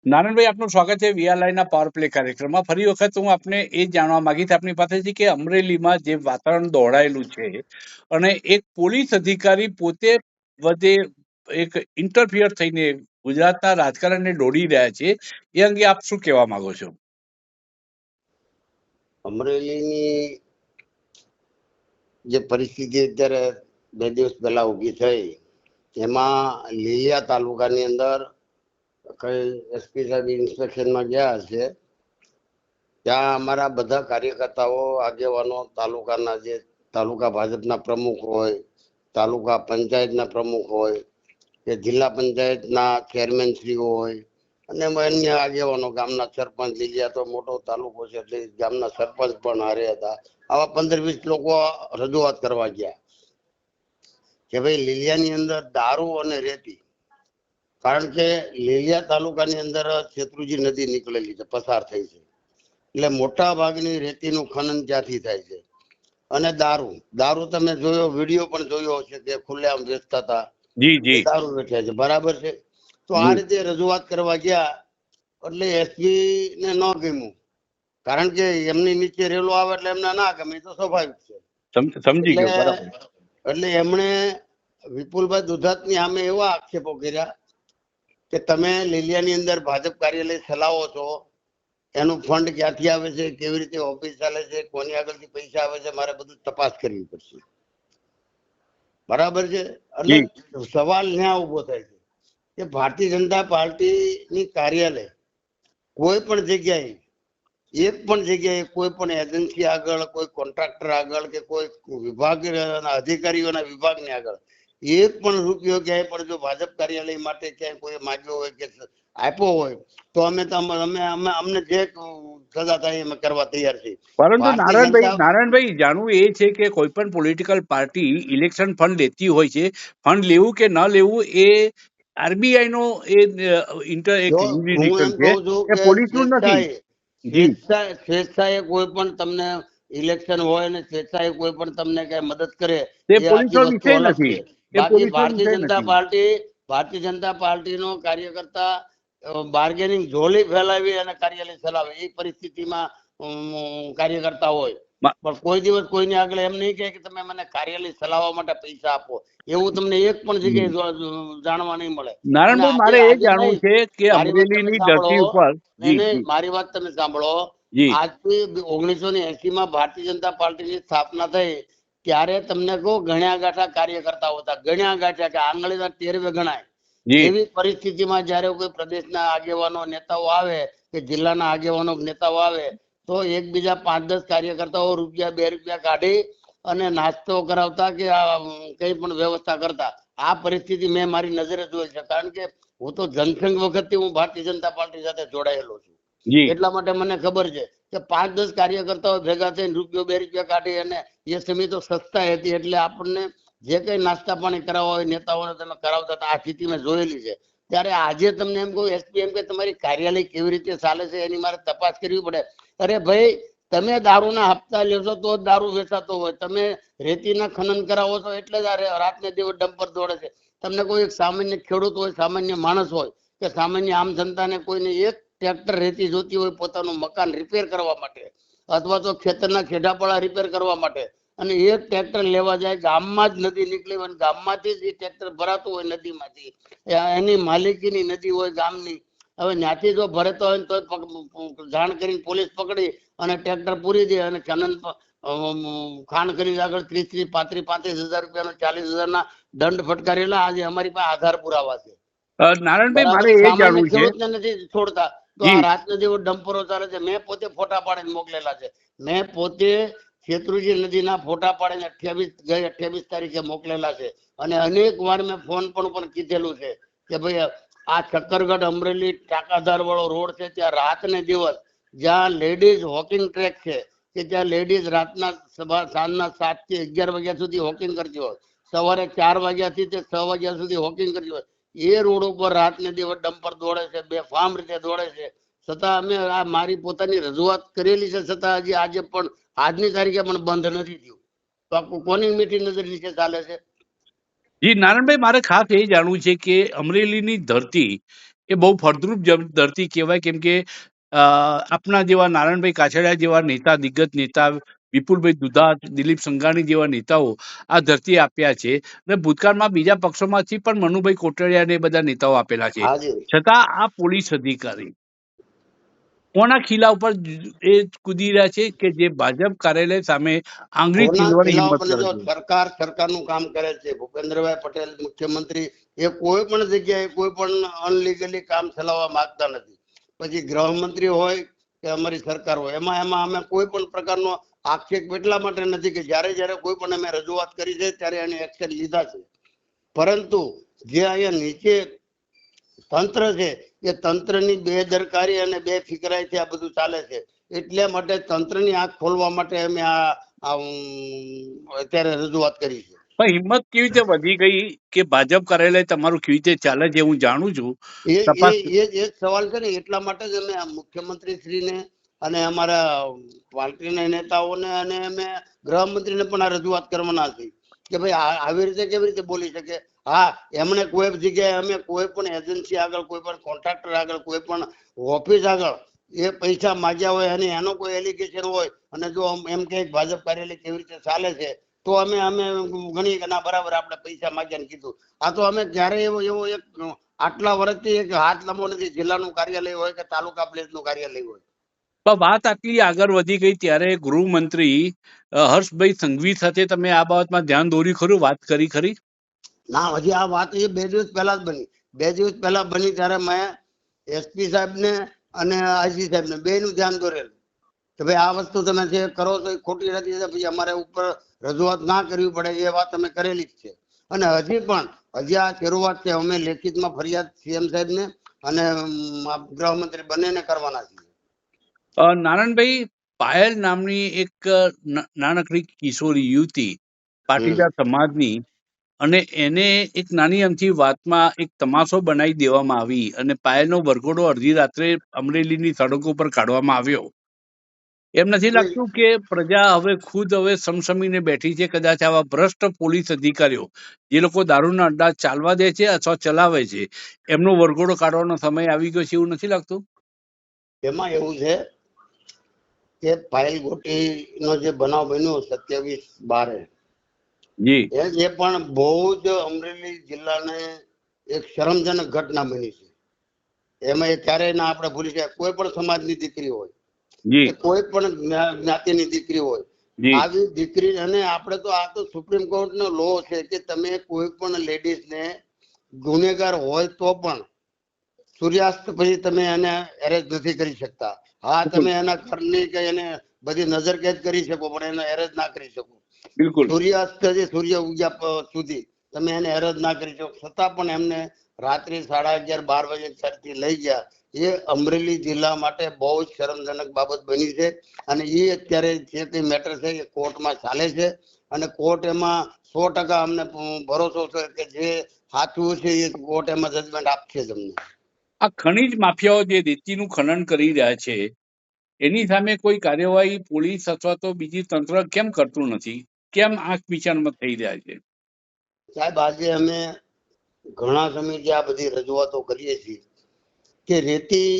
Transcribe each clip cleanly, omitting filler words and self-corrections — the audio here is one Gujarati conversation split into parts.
નારાયણભાઈ, આપનું સ્વાગત છે વીઆરઆઈના પાવર પ્લે કાર્યક્રમમાં. ફરી વખત હું આપને એ જાણવા માંગીશ આપની પાસેથી કે અમરેલીમાં જે વાતાવરણ દોડાયેલું છે અને એક પોલીસ અધિકારી પોતે વધે એક ઇન્ટરફિયર થઈને ગુજરાતના રાજકારણને દોડી રહ્યા છે, એ અંગે આપ શું કહેવા માંગો છો? અમરેલીની જે પરિસ્થિતિ અત્યારે 2 દિવસ પહેલા ઊભી થઈ, એમાં લીલિયા તાલુકાની અંદર કઈ એસપી સાહેબ ઇન્સ્પેક્શનમાં ગયા છે. ત્યાં અમારા બધા કાર્યકર્તાઓ, આગેવાનો, તાલુકાના જે તાલુકા ભાજપના પ્રમુખ હોય, તાલુકા પંચાયતના પ્રમુખ હોય કે જિલ્લા પંચાયતના ચેરમેન શ્રીઓ હોય અને અન્ય આગેવાનો, ગામના સરપંચ, લીલિયા તો મોટો તાલુકો છે એટલે ગામના સરપંચ પણ હારે હતા. આવા 15-20 લોકો રજૂઆત કરવા ગયા કે ભાઈ લીલિયાની અંદર દારૂ અને રેતી, કારણ કે લીલિયા તાલુકાની અંદર શેત્રુંજી નદી નીકળેલી છે, પસાર થઈ છે, એટલે મોટા ભાગની રેતીનું ખનન ત્યાંથી થાય છે. અને દારૂ તમે જોયો, વિડીયો પણ જોયો હશે કે ખુલ્લેઆમ વેચતા હતા, દારૂ વેચ્યા છે, બરાબર છે. તો આ રીતે રજૂઆત કરવા ગયા એટલે એસપી ને ન ગમ્યું, કારણ કે એમની નીચે રેલો આવે એટલે એમને ના ગમે, તો સ્વાભાવિક છે. સમજી ગયો, બરાબર. એટલે એમણે વિપુલભાઈ દુધાતની સામે એવા આક્ષેપો કર્યા કે તમે લીલિયાની અંદર ભાજપ કાર્યાલય ચલાવો છો, એનું ફંડ ક્યાંથી આવે છે, કેવી રીતે ઓફિસ ચાલે છે, કોની આગળથી પૈસા આવે છે, મારે બધું તપાસ કરવી પડશે, બરાબર છે. એટલે સવાલ ત્યાં ઉભો થાય છે કે ભારતીય જનતા પાર્ટીની કાર્યાલય કોઈ પણ જગ્યાએ, એક પણ જગ્યાએ, કોઈ પણ એજન્સી આગળ, કોઈ કોન્ટ્રાક્ટર આગળ કે કોઈ વિભાગ અધિકારીઓના વિભાગની આગળ એક પણ રૂપિયો ક્યાંય પણ જો ભાજપ કાર્યાલય માટે ક્યાંય કોઈ માગ્યો હોય કે આપ્યો હોય તો અમને જે સજા થાય એમ કરવા તૈયાર છીએ. પરંતુ નારાયણભાઈ, જાણવું એ છે કે કોઈ પણ પોલિટિકલ પાર્ટી ઇલેક્શન ફંડ લેતી હોય છે, ફંડ લેવું કે ન લેવું એ આરબીઆઈ નો સ્વેચ્છાએ કોઈ પણ તમને ઇલેક્શન હોય ને સ્વેચ્છાએ કોઈ પણ તમને કઈ મદદ કરે તે એ આખી વસ્તુ અલગ છે. બાકી ભારતીય જનતા પાર્ટીનો કાર્યકર્તા બાર્ગેનિંગ ઝોલી ફેલાવી અને કાર્યાલય ચલાવે એ પરિસ્થિતિમાં કાર્યકર્તા હોય, પણ કોઈ દિવસ કોઈને આગળ એમ નહીં કહે કે તમે મને કાર્યાલય ચલાવવા માટે પૈસા આપો, એવું તમને એક પણ જગ્યાએ જાણવા નહીં મળે. નારાયણભાઈ, મારે એ જાણવું છે કે અમરેલીની ધરતી ઉપર, મારી વાત તમે સાંભળો, આજથી 1980 માં ભારતીય જનતા પાર્ટીની સ્થાપના થઈ ત્યારે તમને કહું ગણ્યા ગાંઠા કાર્યકર્તાઓ હતા, ગણ્યા ગાંઠ્યા કે આંગળીના ટેરવે ગણાય એવી પરિસ્થિતિમાં જયારે કોઈ પ્રદેશના આગેવાનો, નેતાઓ આવે કે જિલ્લાના આગેવાનો, નેતાઓ આવે તો એકબીજા 5-10 કાર્યકર્તાઓ રૂપિયા 2 રૂપિયા કાઢી અને નાસ્તો કરાવતા કે કઈ પણ વ્યવસ્થા કરતા. આ પરિસ્થિતિ મેં મારી નજરે જોઈ છે, કારણ કે હું તો જનસંઘ વખતથી હું ભારતીય જનતા પાર્ટી સાથે જોડાયેલો છું, એટલા માટે મને ખબર છે કે 5-10 કાર્યકર્તાઓ ભેગા થઈને રૂપિયો 2 રૂપિયા કાઢી, અને એ સમય તો સસ્તા હતી એટલે આપણને જે કઈ નાસ્તા પાણી કરાવવા હોય નેતાઓને તમે કરાવતા હતા. આ સ્થિતિ મેં જોયેલી છે. ત્યારે આજે તમને એમ કહું એસપી એમ કે તમારી કાર્યાલય કેવી રીતે ચાલે છે એની મારે તપાસ કરવી પડે. અરે ભાઈ, તમે દારૂના હપ્તા લેશો તો દારૂ વેચાતો હોય, તમે રેતીના ખનન કરાવો છો એટલે જ રાતને દિવસ ડમ્પર દોડે છે. તમને કોઈ એક સામાન્ય ખેડૂત હોય, સામાન્ય માણસ હોય કે સામાન્ય આમ જનતાને કોઈને એક ટ્રેક્ટર રેતી જોતી હોય પોતાનું મકાન રિપેર કરવા માટે અથવા તો ખેતરના ખેડાપડા રિપેર કરવા માટે, અને એ ટ્રેક્ટર લેવા જાય, ગામમાં જ નદી નીકળી હોય, ગામમાંથી જ એ ટ્રેક્ટર ભરાતું હોય, નદીમાંથી એની માલિકીની નદી હોય ગામની. હવે ત્યાંથી જો ભરેતો હોય તો જાણ કરીને પોલીસ પકડી અને ટ્રેક્ટર પૂરી દે અને ખનન ખાણ કરી આગળ 30-35 હજાર રૂપિયાનો 40,000 ના દંડ ફટકારેલા આજે અમારી પાસે આધાર પુરાવા છે. નારાયણભાઈ, મારે એ જાણવું છે, ખેડૂતને નથી છોડતા તો આ રાતનો જેવો ડમ્પરો ચાલે છે. મેં પોતે ફોટા પાડીને મોકલેલા છે, મેં પોતે શેત્રુંજી નદીના ફોટા પાડીને 28 તારીખે મોકલેલા છે, અને અનેક વાર મેં ફોન પણ કીધેલું છે કે ભાઈ આ ચક્કરગઢ અમરેલી ટાકાધાર વાળો રોડ છે, ત્યાં રાત ને દિવસ જ્યાં લેડીઝ વોકિંગ ટ્રેક છે કે જ્યાં લેડીઝ રાતના સાંજના 7 થી 11 વાગ્યા સુધી વોકિંગ કરતી હોય, સવારે 4 વાગ્યાથી તે 6 વાગ્યા સુધી વોકિંગ કરતી હોય, એ રોડ ઉપર રાત ને દિવસ ડમ્પર દોડે છે, બેફામ રીતે દોડે છે. છતાં અમે આ મારી પોતાની રજૂઆત કરેલી છે, છતાં હજી આજે પણ આજની તારીખે પણ બંધ નથી થયું. તો કોની મીઠી નજર નીચે ચાલે છે? જી નારાયણભાઈ, મારે ખાસ એ જાણવું છે કે અમરેલીની ધરતી એ બહુ ફળદ્રુપ ધરતી કહેવાય, કેમ કે આપના જેવા નારાયણભાઈ કાછડિયા જેવા નેતા, દિગ્ગજ નેતા, વિપુલભાઈ દુધા, દિલીપ સંઘાણી જેવા નેતાઓ આ ધરતી આપ્યા છે, અને ભૂતકાળમાં બીજા પક્ષોમાંથી પણ મનુભાઈ કોટડિયા ને બધા નેતાઓ આપેલા છે. છતાં આ પોલીસ અધિકારી કોના ખીલા ઉપર એ કૂદી રહ્યા છે કે જે ભાજપ કાર્યાલય સામે આંગળી ચીંધવાની હિંમત કરે છે? સરકારનું કામ કરે છે. ભૂપેન્દ્રભાઈ પટેલ મુખ્યમંત્રી એ કોઈ પણ જગ્યાએ કોઈ પણ અનલીગલી કામ ચલાવવા માંગતા નથી. પછી ગૃહમંત્રી હોય કે અમારી સરકાર હોય, એમાં અમે કોઈ પણ પ્રકારનો આક્ષેપ એટલા માટે નથી કે જ્યારે કોઈ પણ અમે રજૂઆત કરી છે ત્યારે એને એક્શન લીધા છે. પરંતુ જે અહીંયા નીચે તંત્ર છે એ તંત્રની બેદરકારી અને બેફિકરાઈથી આ બધું ચાલે છે. એટલે માટે તંત્રની આંખ ખોલવા માટે અમે અત્યારે રજૂઆત કરી છે. પણ હિંમત કેવી રીતે વધી ગઈ કે ભાજપ કાર્યાલય તમારું કેવી રીતે ચાલે છે? હું જાણું છું એ સવાલ છે ને, એટલા માટે જ અમે મુખ્યમંત્રી શ્રીને અને અમારા પાર્ટીના નેતાઓને અને અમે ગૃહમંત્રીને પણ આ રજૂઆત કરવાના છે કે ભાઈ આવી રીતે કેવી રીતે બોલી શકે. હા, એમણે કોઈ જગ્યાએ અમે કોઈ પણ એજન્સી આગળ, કોઈ પણ કોન્ટ્રાક્ટર આગળ, કોઈ પણ ઓફિસ આગળ એ પૈસા માંગ્યા હોય અને એનો કોઈ એલિગેશન હોય અને જો એમ કે ભાજપ કાર્યાલય કેવી રીતે ચાલે છે તો અમે ગણી કે ના બરાબર આપણે પૈસા માંગ્યા કીધું. આ તો અમે ક્યારેય એવો એક આટલા વર્ષથી એક હાથ લાંબો નથી, જિલ્લાનું કાર્યાલય હોય કે તાલુકા પ્લેસનું કાર્યાલય હોય. પણ વાત આટલી આગળ વધી ગઈ ત્યારે ગૃહમંત્રી હર્ષભાઈ સંઘવી સાથે તમે આ બાબતમાં ધ્યાન દોર્યું ખરું? વાત કરી ખરી? ના, હજી આ વાત એ 2 દિવસ પહેલા જ બની. 2 દિવસ પહેલા બની ત્યારે મેં એસપી સાહેબને અને આઈસી સાહેબને બેયનું ધ્યાન દોરેલું કે ભાઈ આ વસ્તુ તમે જે કરો છો એ ખોટી નથી, પછી અમારે ઉપર રજૂઆત ના કરવી પડે એ વાત અમે કરેલી જ છે. અને હજી આ શરૂઆત છે. અમે લેખિતમાં ફરિયાદ સીએમ સાહેબને અને ગૃહમંત્રી બંનેને કરવાના છીએ. નારાયણભાઈ, પાયલ નામની એક નાનકડી કિશોરી યુવતી પાટીદાર સમાજની, અને એને એક નાની અમથી વાતમાં એક તમાશો બનાવી દેવામાં આવી અને પાયલનો વરઘોડો અડધી રાત્રે અમરેલીની સડકો પર કાઢવામાં આવ્યો. એમ નથી લાગતું કે પ્રજા હવે સમસમીને બેઠી છે? કદાચ આવા ભ્રષ્ટ પોલીસ અધિકારીઓ જે લોકો દારૂના અડ્ડા ચાલવા દે છે અથવા ચલાવે છે, એમનો વરઘોડો કાઢવાનો સમય આવી ગયો છે, એવું નથી લાગતું? એમાં એવું છે કે પાયલ ગોટીનો જે બનાવ બન્યો 27/12 એ પણ બહુ જ અમરેલી જિલ્લાને એક શરમજનક ઘટના બની છે. એમાં ક્યારેય ના આપણે ભૂલી જાય, કોઈ પણ સમાજની દીકરી હોય, કોઈ પણ જ્ઞાતિની દીકરી હોય, આવી દીકરી, અને આપણે તો આ તો સુપ્રીમ કોર્ટ નો લો છે કે તમે કોઈ પણ લેડીઝ ને ગુનેગાર હોય તો પણ સૂર્યાસ્ત પછી તમે એને એરેસ્ટ નથી કરી શકતા. હા, તમે એના ઘરની કે એને બધી નજર કેદ કરી શકો પણ એને એરેસ્ટ ના કરી શકો. સૂર્યાસ્ત સૂર્ય ઉગ્યા સુધી તમે એને એરેસ્ટ ના કરી શકો. છતાં પણ એમને રાત્રે 11:30-12 વાગે થી લઈ ગયા. એ અમરેલી જિલ્લા માટે બહુ જ શરમજનક બાબત બની છે. અને એ અત્યારે જે કઈ મેટર છે એ કોર્ટમાં ચાલે છે અને કોર્ટ એમાં 100% અમને ભરોસો છે કે જે સાચું છે એ કોર્ટ એમાં જજમેન્ટ આપશે જ અમને. આ ખનીજ માફિયાઓ જે રેતીનું ખનન કરી રહ્યા છે એની સામે કોઈ કાર્યવાહી પોલીસ અથવા તો બીજી તંત્ર કેમ કરતું નથી? કેમ આંખ વિચારમાં થઈ રહ્યા છે? સાહેબ, આજે અમે ઘણા સમયથી આ બધી રજૂઆતો કરીએ છીએ કે રેતી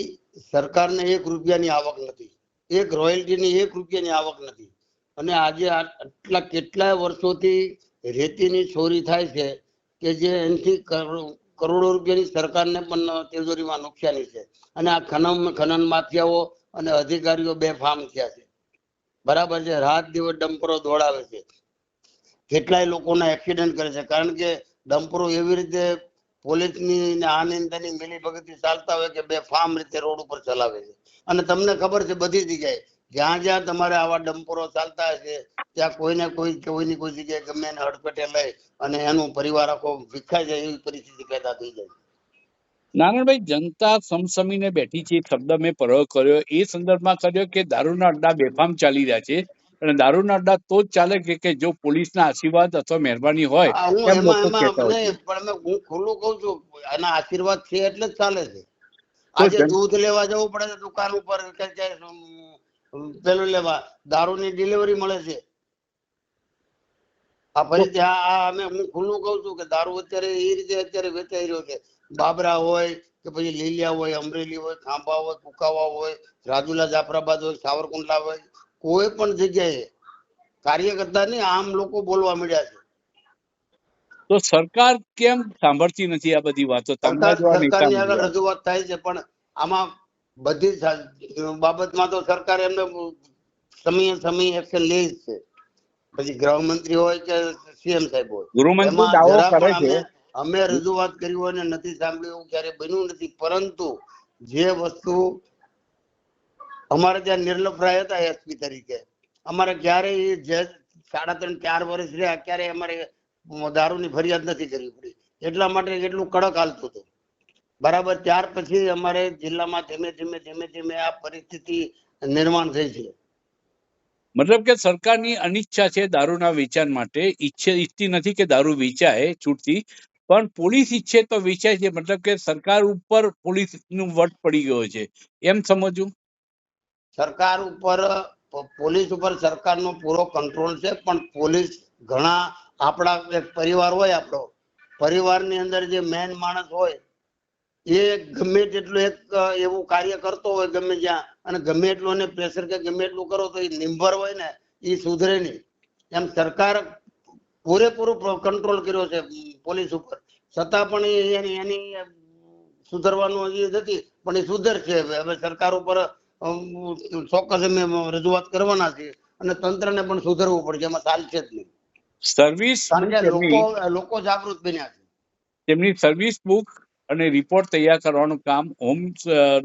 સરકારને 1 રૂપિયાની આવક નથી, એક રોયલ્ટીની 1 રૂપિયાની આવક નથી. અને આજે આટલા કેટલાય વર્ષોથી રેતીની ચોરી થાય છે કે જે એનાથી કરોડો રૂપિયાની સરકારને પણ તિજોરીમાં નુકસાની છે. અને આ ખનન માફિયાઓ અને અધિકારીઓ બેફામ થયા છે. બરાબર છે, રાત દિવસ ડમ્પરો દોડાવે છે, કેટલાય લોકોના એક્સિડન્ટ કરે છે, કારણ કે ડમ્પરો એવી રીતે પોલીસની આનંદની મિલીભગતથી ચાલતા હોય કે બેફામ રીતે રોડ ઉપર ચલાવે છે. અને તમને ખબર છે બધી જગ્યાએ જ્યાં જ્યાં તમારે આવા ડમ્પરો ચાલતા હશે ત્યાં કોઈને કોઈની કોઈ જગ્યાએ ગમે એને હડફેટે લઈ અને એનું પરિવાર આખો વિખાઈ જાય એવી પરિસ્થિતિ પેદા થઈ જાય. નારાયણભાઈ, જનતા સમસમીને બેઠી છે, શબ્દ મેં પ્રયોગ કર્યો એ સંદર્ભમાં કર્યો કે દારૂના અડ્ડા બેફામ ચાલી રહ્યા છે, અને દારૂના અડ્ડા તો જ ચાલે કે જો પોલીસના આશીર્વાદ અથવા મહેરબાની હોય એમ લોકો કહેતા હોય છે. પણ હું ખુલ્લું કઉ છું, એના આશીર્વાદ છે એટલે જ ચાલે છે. આજે દૂધ લેવા જવું પડે છે દુકાન ઉપર, પેલું લેવા દારૂની ડિલિવરી મળે છે. આ ફરીથી હું ખુલ્લું કઉ છું કે દારૂ અત્યારે એ રીતે અત્યારે વેચાઈ રહ્યો છે. બાબરા હોય કે પછી લીલિયા હોય, અમરેલી હોય, ખાંભા હોય, કુકાવા હોય, રાજુલા, જાફરાબાદ હોય, સાવરકુંડલા હોય, કોઈ પણ જગ્યાએ કાર્યકર્તા નહીં આમ લોકો બોલવા મળ્યા છે. તો સરકાર કેમ સાંભળતી નથી આ બધી વાતો? સરકારની આગળ રજૂઆત થાય છે, પણ આમાં બધી બાબતમાં તો સરકાર એમને સમય એક્શન લે જ છે. પછી ગૃહમંત્રી હોય કે સીએમ સાહેબ હોય, એમાં જરા પણ અમે રજૂઆત કરી હોય ને નથી સાંભળ્યું એવું ક્યારે બન્યું નથી. પરંતુ જે વસ્તુ અમારે ત્યાં નિર્લભરાય હતા એસપી તરીકે, અમારે ક્યારેય જે 3.5-4 વર્ષ રહ્યા ક્યારેય અમારે દારૂની ફરિયાદ નથી કરવી પડી. એટલા માટે એટલું કડક હાલતું હતું. બરાબર, ત્યાર પછી અમારે જિલ્લામાં ધીમે ધીમે આ પરિસ્થિતિ નિર્માણ થઈ છે. મતલબ કે સરકારની અનિચ્છા છે દારૂના વેચાણ માટે, ઈચ્છતી નથી કે દારૂ વેચાય છૂટથી, પણ પોલીસ ઈચ્છે તો વેચાય છે. મતલબ કે સરકાર ઉપર પોલીસનું વટ પડી ગયો છે, એમ સમજવું? સરકાર ઉપર, પોલીસ ઉપર સરકારનો પૂરો કંટ્રોલ છે, પણ પોલીસ ઘણા આપણા એક પરિવાર હોય, આપણો પરિવારની અંદર જે મેન માણસ હોય એ ગમે તેટલું એક એવું કાર્ય કરતો હોય ગમે જ્યાં, અને ગમે એટલું એને પ્રેશર કે ગમે એટલું કરો તો એ નિર્ભર હોય ને એ સુધરે નહીં. એમ સરકાર પૂરેપૂરો કંટ્રોલ કર્યો છે પોલીસ ઉપર, છતાં પણ એની સુધરવાનું હજી નથી, પણ એ સુધરશે. હવે સરકાર ઉપર ચોક્કસ અમે રજૂઆત કરવાના છે અને તંત્રને પણ સુધરવું પડશે, એમાં ચાલશે જ નહીં. સર્વિસ કારણ કે લોકો જાગૃત બન્યા છે. તેમની સર્વિસ બુક અને રિપોર્ટ તૈયાર કરવાનું કામ હોમ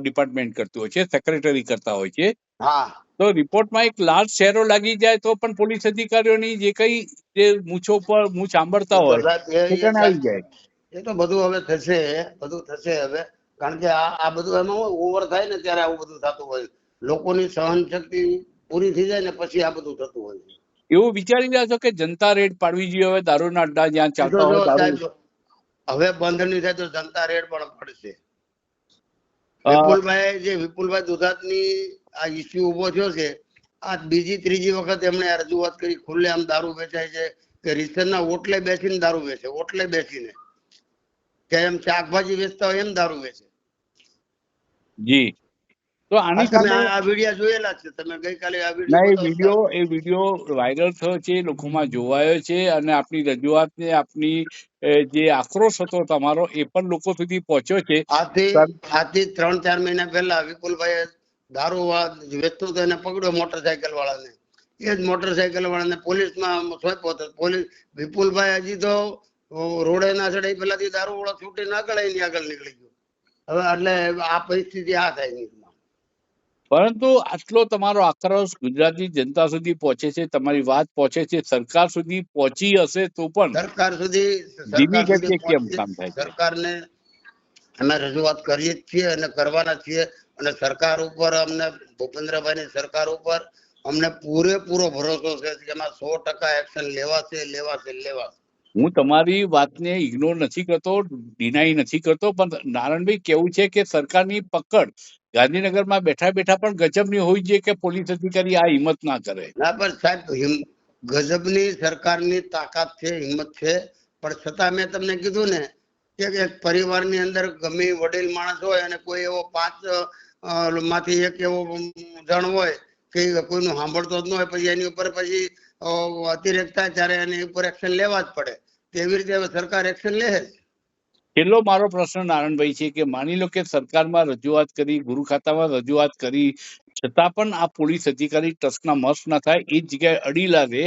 ડિપાર્ટમેન્ટ કરતું હોય છે, સેક્રેટરી કરતા હોય છે. હા, તો રિપોર્ટમાં એક લાર્જ શેરો લાગી જાય તો પણ પોલીસ અધિકારીઓની જે કઈ જે મૂછો પર મૂછ આંબળતા હોય આવી જાય. એ તો બધું હવે થશે, બધું થશે હવે. કારણ કે આ બધું એમાં ઓવર થાય ને ત્યારે આવું બધું થતું હોય. લોકોની સહન શક્તિ પૂરી થઈ જાય ને પછી આ બધું થતું હોય. એવું વિચારી રહ્યા છો કે જનતા રેડ પાડવી જોઈએ હવે દારૂના અડ્ડા જ્યાં ચાલતા હોય? હવે બંધ નહીં થાય તો જનતા રેડ પણ પડશે. વિપુલભાઈ દુધાતની આ ઇસ્યુ ઉભો થયો છે, આ બીજી ત્રીજી વખત એમણે રજૂઆત કરી ખુલ્લે આમ દારૂ વેચાય છે, કે રીસરના ઓટલે બેસીને દારૂ વેચે, ઓટલે બેસીને કે એમ શાકભાજી વેચતા હોય એમ દારૂ વેચે. જી, તો આની સામે આ વિડિયો જોયેલા છે તમે? ગઈકાલે આ વિડિયો વાયરલ થયો છે, લોકોમાં જોવાયો છે, અને આપની રજૂઆતને આપની જે આક્રોશ હતો તમારો એ પણ લોકો સુધી પહોંચ્યો છે. આથી 3-4 મહિના પહેલા વિપુલભાઈ દારૂ વેચતો હતો એને પકડ્યો, મોટરસાયકલ વાળાને. એ જ મોટરસાયકલ વાળાને પોલીસમાં સોંપ્યો હતો. વિપુલભાઈ હજી તો રોડે ના ચડે પેલાથી દારૂ વાળો છૂટી ના ગળાય એની આગળ નીકળી ગયો. હવે એટલે આ પરિસ્થિતિ આ થાય. પરંતુ આટલો તમારો આક્રોશ ગુજરાતની જનતા સુધી પહોંચે છે, તમારી વાત પહોંચે છે, સરકાર સુધી પહોંચી હશે તો પણ સરકાર સુધી કેમ કામ થાય છે? સરકારને અમે રજૂઆત કરીએ જ છીએ અને કરવાના છીએ. અને સરકાર ઉપર અમને, ભૂપેન્દ્રભાઈની સરકાર ઉપર અમને પૂરેપૂરો ભરોસો છે કે એમાં 100% એક્શન લેવાશે. હું તમારી વાતને ઇગ્નોર નથી કરતો, ડિનાય નથી કરતો, પણ નારાયણભાઈ કેવું છે કે સરકારની પકડ ગાંધીનગરમાં બેઠા બેઠા પણ ગજબની હોય છે કે પોલીસ અધિકારી આ હિંમત ના કરે. ના, પણ સાહેબ ગજબની સરકારની તાકાત છે, હિંમત છે, પણ છતાં મેં તમને કીધું ને કે એક પરિવારની અંદર ગમે વડીલ માણસ હોય અને કોઈ એવો 5 માંથી એક એવો જણ હોય કે કોઈનું સાંભળતો જ ન હોય, પછી એની ઉપર પછી અતિરેક થાય ત્યારે એની ઉપર એક્શન લેવા જ પડે. તેવી રીતે હવે સરકાર એક્શન લે. છેલ્લો મારો પ્રશ્ન નારાયણભાઈ છે કે માની લો કે સરકારમાં રજૂઆત કરી, ગુરુ ખાતામાં રજૂઆત કરી, છતાં પણ આ પોલીસ અધિકારી ટસના મસ ના થાય, એ જગ્યાએ અડી લાગે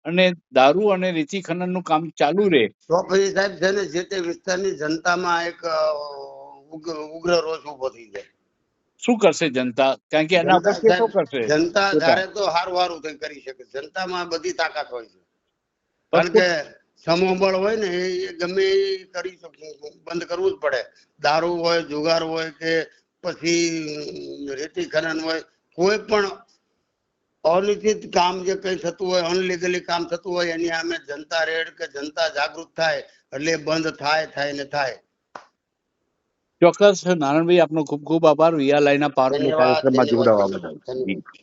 અને દારૂ અને રેતી ખનનનું કામ ચાલુ રહે, તો પછી સાહેબ છે ને જે તે વિસ્તારની જનતામાં એક ઉગ્ર રોષ ઉભો થઈ જાય. શું કરશે જનતા? કારણ કે એના પર કેસો કરશે. જનતા ધારે તો હારું કરી શકે. જનતામાં બધી તાકાત હોય છે, કારણ કે સમબળ હોય ને એ ગમે કરી બંધ કરવું જ પડે. દારૂ હોય, જુગાર હોય કે પછી રેતી ખનન હોય, કોઈ પણ અનિશ્ચિત કામ જે કઈ થતું હોય, અનલીગલી કામ થતું હોય, એની સામે જનતા રેડ કે જનતા જાગૃત થાય એટલે બંધ થાય. ચોક્કસ નારાયણભાઈ, આપનો ખૂબ ખૂબ આભાર. વીઆર લાઈવના પાવર કાર્યક્રમમાં જોડાવા બદલ.